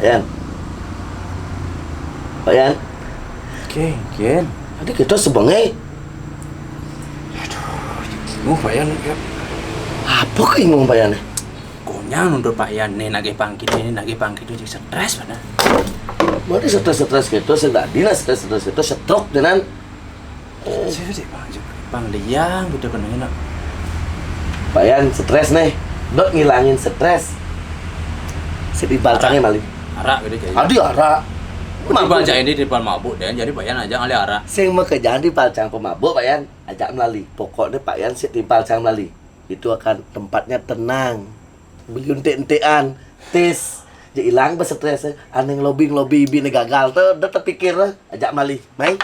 Pak Yan. Pak Yan. Ken. Tadi kita sebengai. Pak Yan. Apa keingung Pak Yan? Konya untuk Pak Yan nih nagih pangkit jadi stres mana? Mari stres gitu, sedadi lah stres itu stroke dengan. Siapa sih Bang Liang betul kenanya nak. Pak Yan stres nih, dot ngilangin stres. Sedih balcangnya mali. Arak gitu jadi. Adi arak. Baca ini di depan mabuk dan jadi Pak Yan aja ngali arak. Sing mau kerjaan di palcang pemabuk Pak Yan, ajak melalui. Pokoknya Pak Yan sit di palcang melalui. Itu akan tempatnya tenang. Beruntik-untikan, tis. Jadi hilang berstres. Aneh lobby bini gagal tuh, udah terpikir lah. Ajak melalui. Mai,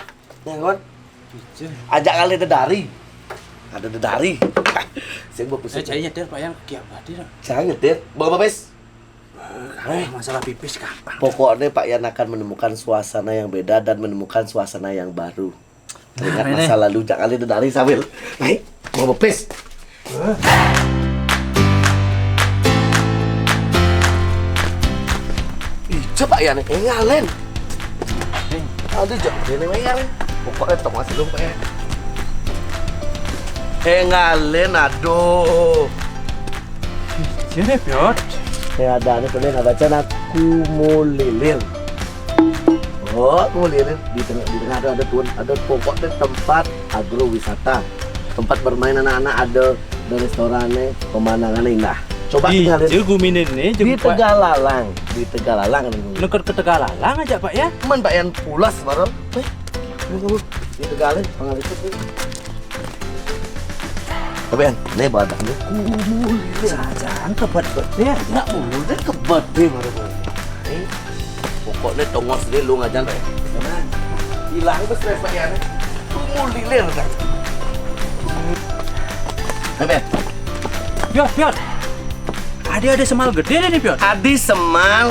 ya kawan. Ajak kali dedari. Ada dedari. Sing mau pusing. Saya nyetir Pak Yan kiam tadi nak. Jangan nyetir. Bawa bes. Masalah pipis gampang. Pokoknya Pak Yan akan menemukan suasana yang beda dan menemukan suasana yang baru. Ingat masa lalu, jangan lihat dari sambil. Baik, mau bepis. Ija Pak Yan, ngalen. Aduh, jangan ngalen. Pokoknya tong masih dulu Pak Yan. Ngalen, aduh. Sini Piot. Yang ada ini tuh baca nak kumulilir. Oh, kumulilir di tengah ada pokoknya tempat agrowisata, tempat bermain anak-anak, ada restorannya, pemandangannya indah. Coba tinggal di Gumin ini di Tegalalang, Nuker ke Tegalalang aja Pak ya. Cuman Pak Yan pulas bareng. Di Tegalan pengalisan ini. Tapi Yan, ini badannya kumulilir. Jangan kebat-betnya. Nak mulai kebat deh baru-baru. Pokoknya tongos deh lu ngajan Pak. Hilang ke stres Pak Yan. Kumulilir kan. Tapi Piot. Ada semal gede nih Piot. Adi semal.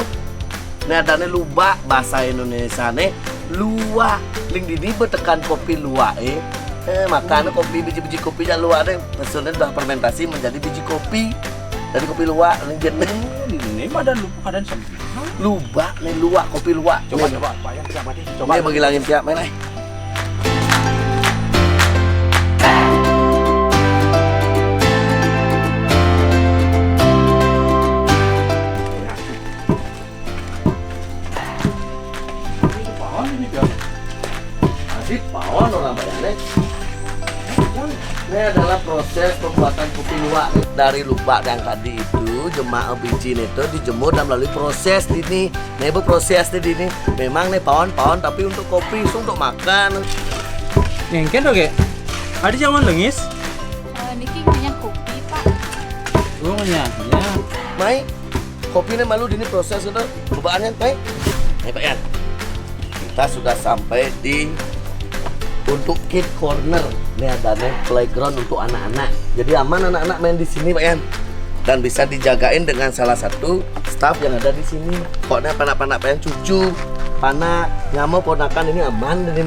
Ini adanya lubak bahasa Indonesia nih. Luwak. Ling dini bertekan kopi luwak makan kopi biji-biji kopi yang luwak deh. Maksudnya udah fermentasi menjadi biji kopi. Dari kopi luwak lingkit nih. Ini badan semua. Lubak nih luwak, kopi luwak. Coba Pak Yan siapa deh. Coba menghilangin tiap main Adik pawon orang bayarnya. Ini adalah proses pembuatan kopi luwak dari lubak yang tadi itu jemaah biji itu dijemur dan melalui proses ini. Nih proses ini memang nih pawon tapi untuk kopi untuk makan. Ngengken oke. Ada jangan lengis. Niki punya kopi Pak. Oh ya. Mai kopi ini malu ini proses itu perubahannya Mai. Nih Pak Yan. Kita sudah sampai di untuk kid corner. Ini ada playground untuk anak-anak. Jadi aman anak-anak main di sini Pak Yan. Dan bisa dijagain dengan salah satu staff yang ada di sini. Pokoknya panak-panak Pak Yan, cucu, panak, nyamuk, ponakan ini aman dari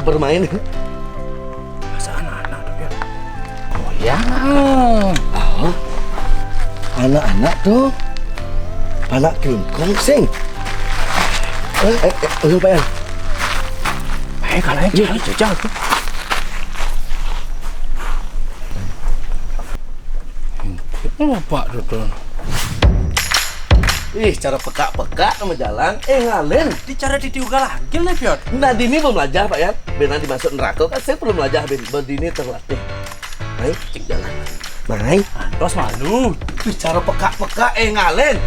bermain. Masa anak-anak tuh Piot. Oh ya. Oh. Anak-anak tuh. Panak kingkong sing. Pak Yan. Kalau jajal tuh. Pak Dodon. Cara peka-peka sama jalan, ngalen. Cara ditiuga lagi lah Piot. Nah, Dini belum belajar Pak Yan. Benar dimasuk neraka kan saya belum belajar Dini terlatih. Naik cek jalan. Naik. Terus malu. Cara peka-peka, ngalen.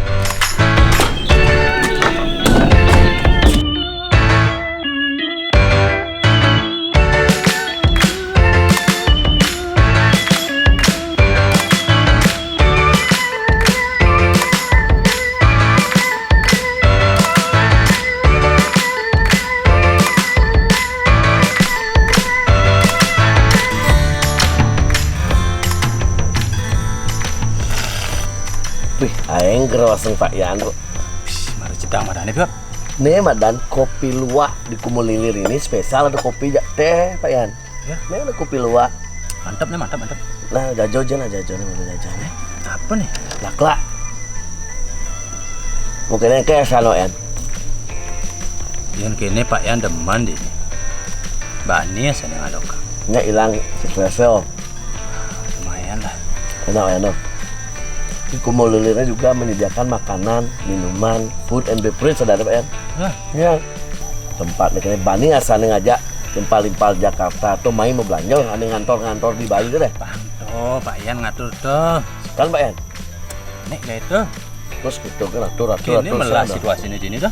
Aing geroseng Pak Yan. Mari cedang madane Piot. Nih madan kopi luwak di Kumulilir ini spesial ada kopi teh Pak Yan. Ya. Nih ada kopi luwak. Mantap nih, mantap. Nah, jajan nih mana jajan. Apa nih? Laklak. Mungkin kayak sano Yan. Yang kini Pak Yan demen di. Bani ya seneng alok. Nggak hilang stresnya. Lumayan lah. Enak ya, no. Di Kumo Lilirnya juga menyediakan makanan, minuman, food and beverage, saudara Pak Yan. Hah? Ya. Tempatnya kayaknya Bani asalnya ngajak limpal-limpal Jakarta tuh main mau belanja, ada ngantor-ngantor di Bali tuh deh. Bang tuh, Pak Yan ngatur tuh. Kan Pak Yan? Nek gitu. Terus gitu kan atur. Kini melah situasi ini sini dah.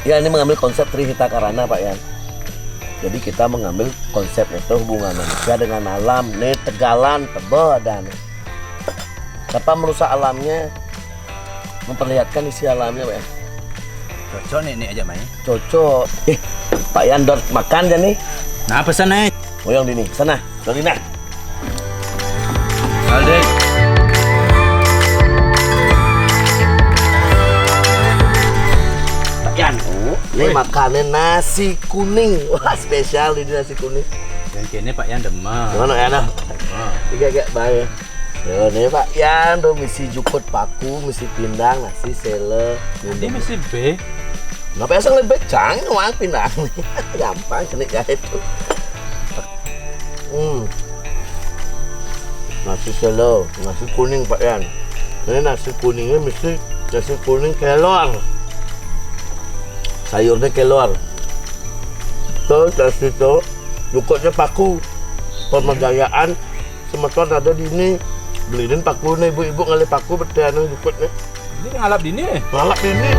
Ya ini mengambil konsep Trihita Karana Pak Yan. Jadi kita mengambil konsep itu hubungan manusia dengan alam, nih tegalan, tebel dan tanpa merusak alamnya, memperlihatkan isi alamnya Pak Yan. Cocok nih aja main. Cocok. Pak Yan dor makan aja nih. Nah pesan nih. Boyong dini, sana, Dolina. Alde. Pak Yan, ini makannya nasi kuning. Wah spesial ini nasi kuning. Dan kini Pak Yan demen. Gimana ya nah? Demen. Tiga kayak bayar. Yo nih Pak Yan, tuh misi jukut paku, misi pindang, nasi sele. Ini mesti B. Nggak biasa lebih canggih uang pindang nih. Gampang cenik jahit tuh. Nasi sele, nasi kuning Pak Yan. Ini nasi kuningnya mesti nasi kuning kelor. Sayurnya kelor. Tuh nasi tuh jukutnya paku. Pemegayaan semeton ada di ini. Beliin paku nih ibu-ibu ngalih paku bertian jukutnya. Ini ngalap dini nih. Ngalap ini.